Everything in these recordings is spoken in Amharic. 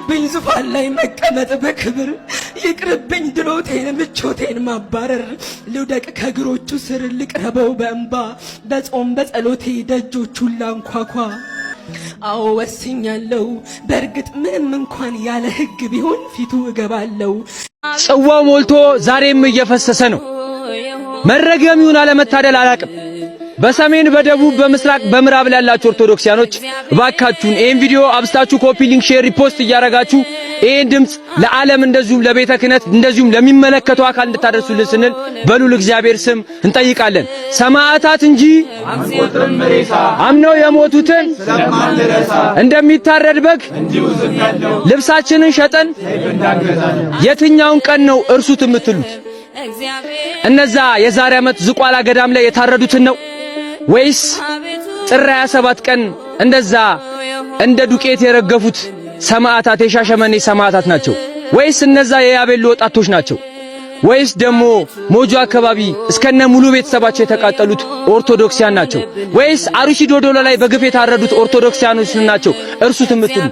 ይቅርብኝ ዙፋን ላይ መቀመጥ በክብር ይቅርብኝ ድሎቴን ምቾቴን ማባረር ልውደቅ ከእግሮቹ ስር ልቅረበው በእንባ በጾም በጸሎቴ ደጆቹን ላንኳኳ አዎ ወስኛለሁ በእርግጥ ምንም እንኳን ያለ ሕግ ቢሆን ፊቱ እገባለሁ ጽዋው ሞልቶ ዛሬም እየፈሰሰ ነው መረገም ይሁን አለመታደል አላቅም በሰሜን በደቡብ በምስራቅ በምዕራብ ያላችሁ ኦርቶዶክሲያኖች ባካችሁን ይሄን ቪዲዮ አብስታችሁ ኮፒ ሊንክ ሼር ሪፖስት እያረጋችሁ ይሄን ድምጽ ለዓለም እንደዚሁም ለቤተ ክህነት እንደዚሁም ለሚመለከተው አካል እንድታደርሱልን ስንል በሉል እግዚአብሔር ስም እንጠይቃለን። ሰማዕታት እንጂ አምነው የሞቱትን እንደሚታረድ በግ ልብሳችንን ሸጠን የትኛውን ቀን ነው እርሱት የምትሉት? እነዛ የዛሬ ዓመት ዝቋላ ገዳም ላይ የታረዱትን ነው ወይስ ጥር 27 ቀን እንደዛ እንደ ዱቄት የረገፉት ሰማዕታት የሻሸመኔ ሰማዕታት ናቸው? ወይስ እነዛ የያቤሎ ወጣቶች ናቸው? ወይስ ደግሞ ሞጆ አካባቢ እስከነ ሙሉ ቤተሰባቸው የተቃጠሉት ኦርቶዶክሲያን ናቸው? ወይስ አሩሲ ዶዶላ ላይ በግፍ የታረዱት ኦርቶዶክሲያኖች ናቸው እርሱት የምትሉ?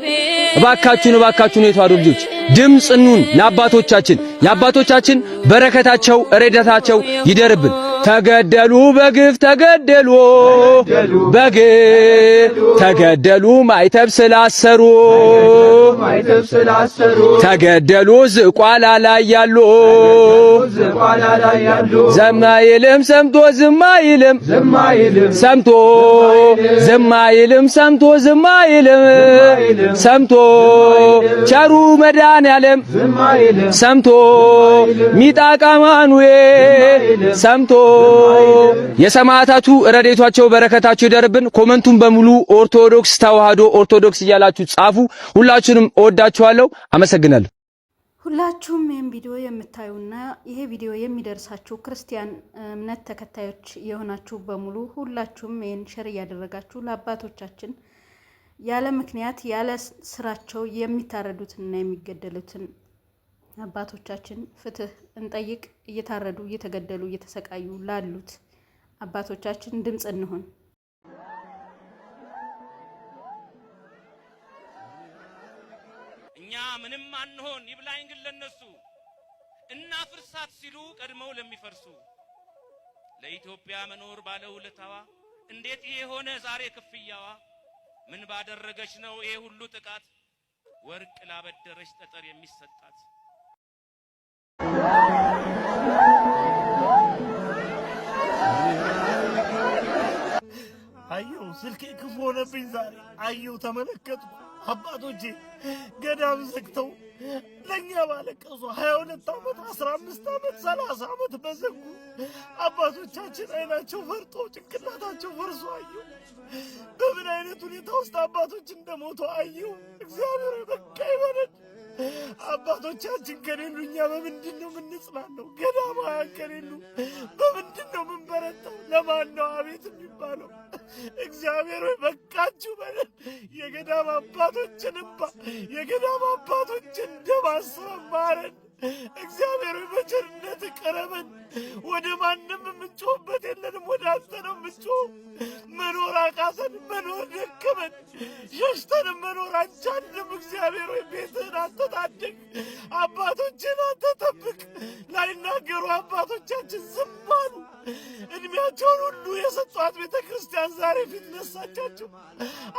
እባካችሁን የተዋሕዶ ልጆች ድምጽ ኑን ለአባቶቻችን የአባቶቻችን በረከታቸው ረዳታቸው ይደርብን። ተገደሉ በግፍ ተገደሉ በግፍ ተገደሉ ማይተብ ስላሰሩ ተገደሉ ዝቋላ ላይ ያሉ ዘማይልም ሰምቶ ዝማይልም ሰምቶ ዝማይልም ሰምቶ ዝማይልም ሰምቶ ቸሩ መድኃኔዓለም ሰምቶ ሚጣቃ ማኑኤል ሰምቶ የሰማዕታቱ ረድኤታቸው በረከታቸው ይደርብን። ኮመንቱን በሙሉ ኦርቶዶክስ ተዋህዶ ኦርቶዶክስ እያላችሁ ጻፉ። ሁላችሁንም እወዳችኋለሁ። አመሰግናለሁ። ሁላችሁም ይሄን ቪዲዮ የምታዩና ይሄ ቪዲዮ የሚደርሳችሁ ክርስቲያን እምነት ተከታዮች የሆናችሁ በሙሉ ሁላችሁም ይሄን ሼር እያደረጋችሁ ለአባቶቻችን ያለ ምክንያት ያለ ስራቸው የሚታረዱትና የሚገደሉትን አባቶቻችን ፍትህ እንጠይቅ። እየታረዱ እየተገደሉ እየተሰቃዩ ላሉት አባቶቻችን ድምጽ እንሆን። እኛ ምንም አንሆን ይብላኝ ግን ለነሱ እና ፍርሳት ሲሉ ቀድመው ለሚፈርሱ ለኢትዮጵያ መኖር ባለውለታዋ እንዴት ይሄ ሆነ ዛሬ ክፍያዋ ምን ባደረገች ነው ይሄ ሁሉ ጥቃት ወርቅ ላበደረች ጠጠር የሚሰጣት አየሁ ስልኬ ክፉ ሆነብኝ ዛሬ አየሁ ተመለከትኩ አባቶቼ ገዳም ዘግተው ለኛ ባለቀሱ 22 ዓመት 15 ዓመት 30 ዓመት በዘጉ አባቶቻችን አይናቸው ፈርጦ ጭንቅላታቸው ፈርሶ አየሁ በምን አይነት ሁኔታ ውስጥ አባቶች እንደሞቱ አየሁ እግዚአብሔር በቃ ይበለን አባቶቻችን ከሌሉ እኛ በምንድን ነው የምንጽናናው? ገዳማውያን ከሌሉ በምንድን ነው የምንበረታው? ለማን ነው አቤት የሚባለው? እግዚአብሔር ሆይ በቃችሁ በለን። የገዳም አባቶችን እንባ የገዳም አባቶችን ደም አስበን ማረን። እግዚአብሔር ሆይ በቸርነት ቀረበን። ወደ ማንም የምንጮህበት የለንም፣ ወደ አንተ ነው የምንጮህ። መኖር አቃተን፣ መኖር ደከመን፣ ሸሽተንም መኖር አንቻልንም። እግዚአብሔር ሆይ ቤትህን አንተ ታድግ፣ አባቶችን አንተ ጠብቅ። ላይናገሩ አባቶቻችን ዝም አሉ። እድሜያቸውን ሁሉ የሰጧት ቤተ ክርስቲያን ዛሬ ፊት ነሳቻቸው።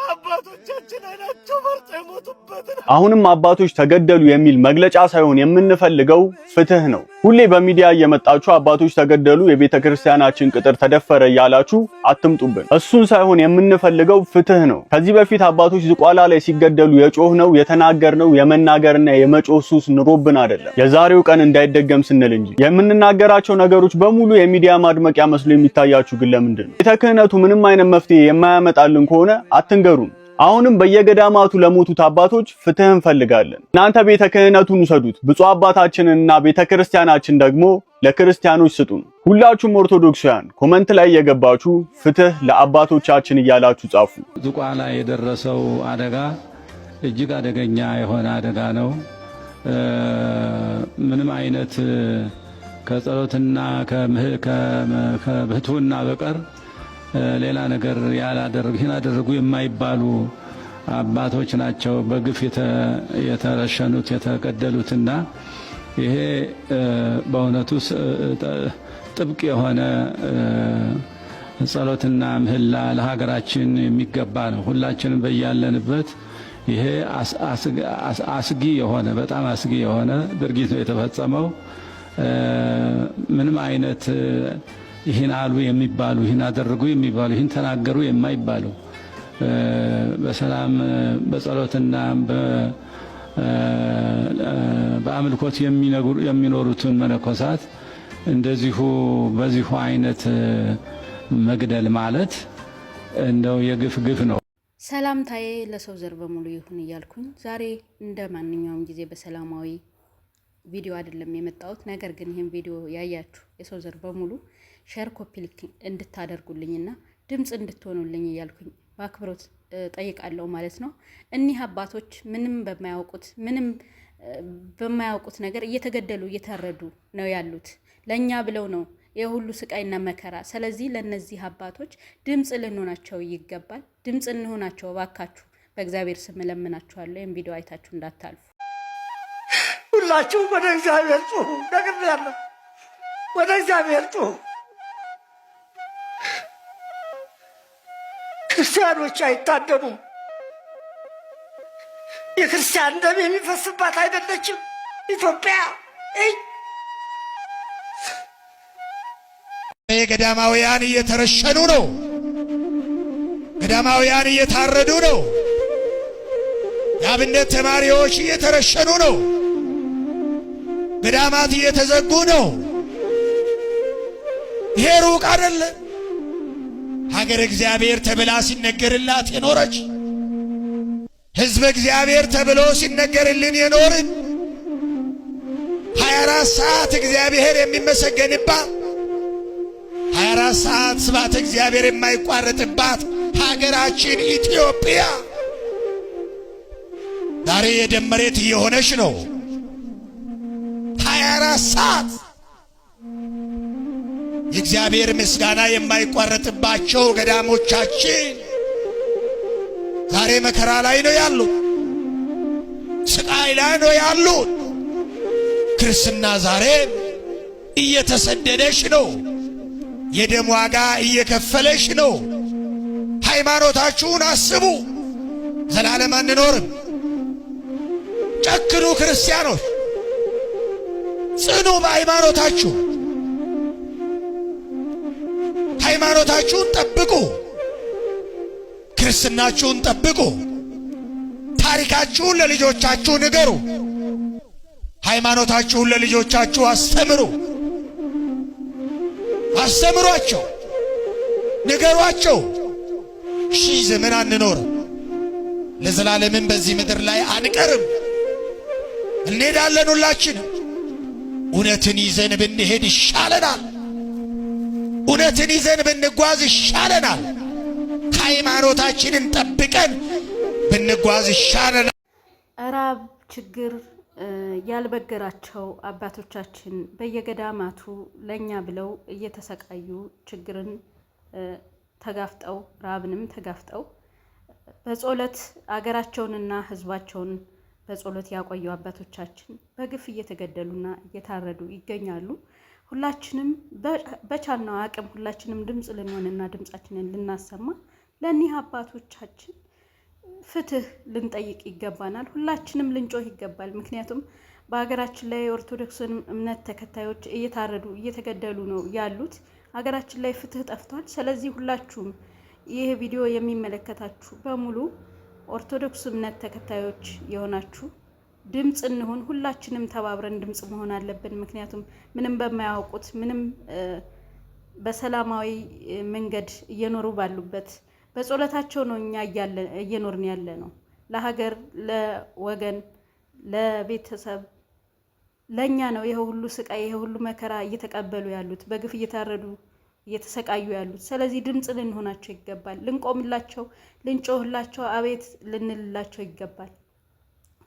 አባቶቻችን አይናቸው ፈርጦ የሞቱበትን አሁንም አባቶች ተገደሉ የሚል መግለጫ ሳይሆን የምንፈልገው ፍትህ ነው። ሁሌ በሚዲያ እየመጣችሁ አባቶች ተገደሉ የቤተ ክርስቲያናችን ቅጥር ተደፈረ እያላችሁ አትምጡብን። እሱን ሳይሆን የምንፈልገው ፍትህ ነው። ከዚህ በፊት አባቶች ዝቋላ ላይ ሲገደሉ የጮህነው የተናገርነው የመናገርና የመጮህ ሱስ ኑሮብን አይደለም፣ የዛሬው ቀን እንዳይደገም ስንል እንጂ። የምንናገራቸው ነገሮች በሙሉ የሚዲያ ማድመቂያ መስሎ የሚታያችሁ ግን ለምንድን ነው? ቤተ ክህነቱ ምንም አይነት መፍትሄ የማያመጣልን ከሆነ አትንገሩን። አሁንም በየገዳማቱ ለሞቱት አባቶች ፍትህ እንፈልጋለን። እናንተ ቤተ ክህነቱን ውሰዱት፣ ብፁዕ አባታችንና ቤተ ክርስቲያናችን ደግሞ ለክርስቲያኖች ስጡን። ሁላችሁም ኦርቶዶክሳውያን ኮመንት ላይ የገባችሁ ፍትህ ለአባቶቻችን እያላችሁ ጻፉ። ዝቋላ የደረሰው አደጋ እጅግ አደገኛ የሆነ አደጋ ነው። ምንም አይነት ከጸሎትና ከብህትውና በቀር ሌላ ነገር ያላደረጉ የማይባሉ አባቶች ናቸው በግፍ የተረሸኑት የተገደሉትና ይሄ በእውነቱ ጥብቅ የሆነ ጸሎትና ምህላ ለሀገራችን የሚገባ ነው። ሁላችንም በያለንበት ይሄ አስጊ የሆነ በጣም አስጊ የሆነ ድርጊት ነው የተፈጸመው። ምንም አይነት ይህን አሉ የሚባሉ ይህን አደረጉ የሚባሉ ይህን ተናገሩ የማይባሉ በሰላም በጸሎትና በአምልኮት የሚኖሩትን መነኮሳት እንደዚሁ በዚሁ አይነት መግደል ማለት እንደው የግፍ ግፍ ነው። ሰላምታዬ ለሰው ዘር በሙሉ ይሁን እያልኩኝ ዛሬ እንደ ማንኛውም ጊዜ በሰላማዊ ቪዲዮ አይደለም የመጣሁት። ነገር ግን ይህን ቪዲዮ ያያችሁ የሰው ዘር በሙሉ ሼር፣ ኮፒ ሊንክ እንድታደርጉልኝና ድምጽ እንድትሆኑልኝ እያልኩኝ በአክብሮት ጠይቃለሁ ማለት ነው። እኒህ አባቶች ምንም በማያውቁት ነገር እየተገደሉ እየታረዱ ነው ያሉት። ለኛ ብለው ነው የሁሉ ስቃይና መከራ። ስለዚህ ለነዚህ አባቶች ድምጽ ልንሆናቸው ይገባል። ድምጽ እንሆናቸው ባካችሁ፣ በእግዚአብሔር ስም ለምናችኋለሁ። ይህን ቪዲዮ አይታችሁ እንዳታልፉ። ሁላችሁ ወደ እግዚአብሔር ጩሁ። ነግሬያለሁ። ወደ እግዚአብሔር ጩሁ። ክርስቲያኖች አይታደኑም። የክርስቲያን ደም የሚፈስባት አይደለችም ኢትዮጵያ። ገዳማውያን እየተረሸኑ ነው። ገዳማውያን እየታረዱ ነው። የአብነት ተማሪዎች እየተረሸኑ ነው። ገዳማት እየተዘጉ ነው። ይሄ ሩቅ አይደለም። ሀገር እግዚአብሔር ተብላ ሲነገርላት የኖረች ሕዝብ እግዚአብሔር ተብሎ ሲነገርልን የኖርን 24 ሰዓት እግዚአብሔር የሚመሰገንባት 24 ሰዓት ስብሐተ እግዚአብሔር የማይቋረጥባት ሀገራችን ኢትዮጵያ ዛሬ የደም መሬት እየሆነች ነው። 24 ሰዓት የእግዚአብሔር ምስጋና የማይቋረጥባቸው ገዳሞቻችን ዛሬ መከራ ላይ ነው ያሉት፣ ስቃይ ላይ ነው ያሉት። ክርስትና ዛሬ እየተሰደደች ነው። የደም ዋጋ እየከፈለች ነው። ሃይማኖታችሁን አስቡ። ዘላለም አንኖርም። ጨክኑ ክርስቲያኖች፣ ጽኑ በሃይማኖታችሁ። ሃይማኖታችሁን ጠብቁ። ክርስትናችሁን ጠብቁ። ታሪካችሁን ለልጆቻችሁ ንገሩ። ሃይማኖታችሁን ለልጆቻችሁ አስተምሩ። አስተምሯቸው፣ ንገሯቸው። 1000 ዘመን አንኖርም። ለዘላለምም በዚህ ምድር ላይ አንቀርም። እንሄዳለን። ሁላችንም እውነትን ይዘን ብንሄድ ይሻለናል። እውነትን ይዘን ብንጓዝ ይሻለናል። ሃይማኖታችንን ጠብቀን ብንጓዝ ይሻለናል። ራብ ችግር ያልበገራቸው አባቶቻችን በየገዳማቱ ለኛ ብለው እየተሰቃዩ ችግርን ተጋፍጠው ራብንም ተጋፍጠው በጸሎት አገራቸውንና ሕዝባቸውን በጸሎት ያቆዩ አባቶቻችን በግፍ እየተገደሉና እየታረዱ ይገኛሉ። ሁላችንም በቻልነው አቅም ሁላችንም ድምጽ ልንሆንና ድምጻችንን ልናሰማ ለእኒህ አባቶቻችን ፍትህ ልንጠይቅ ይገባናል። ሁላችንም ልንጮህ ይገባል። ምክንያቱም በሀገራችን ላይ የኦርቶዶክስን እምነት ተከታዮች እየታረዱ እየተገደሉ ነው ያሉት። ሀገራችን ላይ ፍትህ ጠፍቷል። ስለዚህ ሁላችሁም ይህ ቪዲዮ የሚመለከታችሁ በሙሉ ኦርቶዶክስ እምነት ተከታዮች የሆናችሁ ድምጽ እንሁን። ሁላችንም ተባብረን ድምጽ መሆን አለብን። ምክንያቱም ምንም በማያውቁት ምንም በሰላማዊ መንገድ እየኖሩ ባሉበት በጸሎታቸው ነው እኛ እየኖርን ያለ ነው። ለሀገር፣ ለወገን፣ ለቤተሰብ ለኛ ነው ይሄ ሁሉ ስቃይ ይሄ ሁሉ መከራ እየተቀበሉ ያሉት፣ በግፍ እየታረዱ እየተሰቃዩ ያሉት። ስለዚህ ድምጽ ልንሆናቸው ይገባል። ልንቆምላቸው፣ ልንጮህላቸው፣ አቤት ልንልላቸው ይገባል።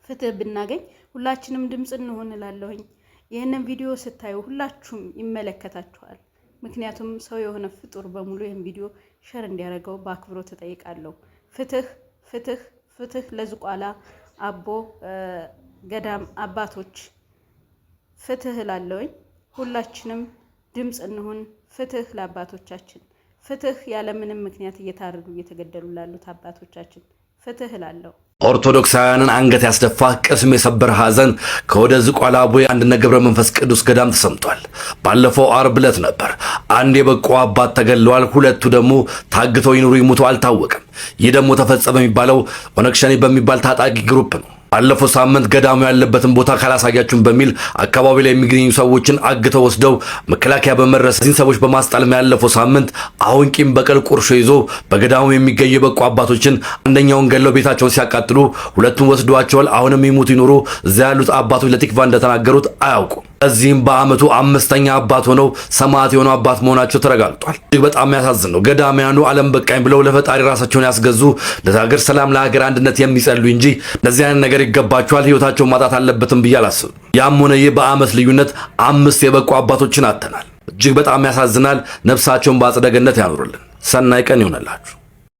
ፍትህ ብናገኝ ሁላችንም ድምጽ እንሆን እላለሁኝ። ይህንን ቪዲዮ ስታዩ ሁላችሁም ይመለከታችኋል። ምክንያቱም ሰው የሆነ ፍጡር በሙሉ ይህን ቪዲዮ ሸር እንዲያደርገው በአክብሮት እጠይቃለሁ። ፍትህ ፍትህ ፍትህ ለዝቋላ አቦ ገዳም አባቶች ፍትህ ላለውኝ ሁላችንም ድምጽ እንሁን። ፍትህ ለአባቶቻችን፣ ፍትህ ያለ ምንም ምክንያት እየታረዱ እየተገደሉ ላሉት አባቶቻችን ፍትህ ላለው። ኦርቶዶክሳውያንን አንገት ያስደፋ ቅስም የሰበር ሐዘን ከወደ ዝቋላ አቦ አንድነት ገብረ መንፈስ ቅዱስ ገዳም ተሰምቷል። ባለፈው አርብ ዕለት ነበር። አንድ የበቁ አባት ተገለዋል። ሁለቱ ደግሞ ታግተው ይኑሩ ይሙቱ አልታወቀም። ይህ ደግሞ ተፈጸመ የሚባለው ኦነግ ሸኔ በሚባል ታጣቂ ግሩፕ ነው። ባለፈው ሳምንት ገዳሙ ያለበትን ቦታ ካላሳያችሁም በሚል አካባቢ ላይ የሚገኙ ሰዎችን አግተው ወስደው መከላከያ በመድረስ እዚህን ሰዎች በማስጣልም ያለፈው ሳምንት አሁን ቂም በቀል ቁርሾ ይዞ በገዳሙ የሚገኙ የበቁ አባቶችን አንደኛውን ገለው ቤታቸውን ሲያቃጥሉ ሁለቱን ወስደዋቸዋል። አሁንም ይሙቱ ይኑሩ እዛ ያሉት አባቶች ለቲክቫ እንደተናገሩት አያውቁም። እዚህም በአመቱ 5ኛ አባት ሆነው ሰማዕት የሆኑ አባት መሆናቸው ተረጋግጧል። እጅግ በጣም የሚያሳዝን ነው። ገዳሚያኑ ዓለም በቃኝ ብለው ለፈጣሪ ራሳቸውን ያስገዙ ለሀገር ሰላም ለሀገር አንድነት የሚጸልዩ እንጂ እንደዚህ አይነት ነገር ይገባቸዋል ህይወታቸውን ማጣት አለበትም ብዬ አላስብም። ያም ሆነ ይህ በአመት ልዩነት 5 የበቁ አባቶችን አጥተናል። እጅግ በጣም ያሳዝናል። ነፍሳቸውን በአጸደ ገነት ያኑርልን። ሰናይ ቀን ይሆነላችሁ።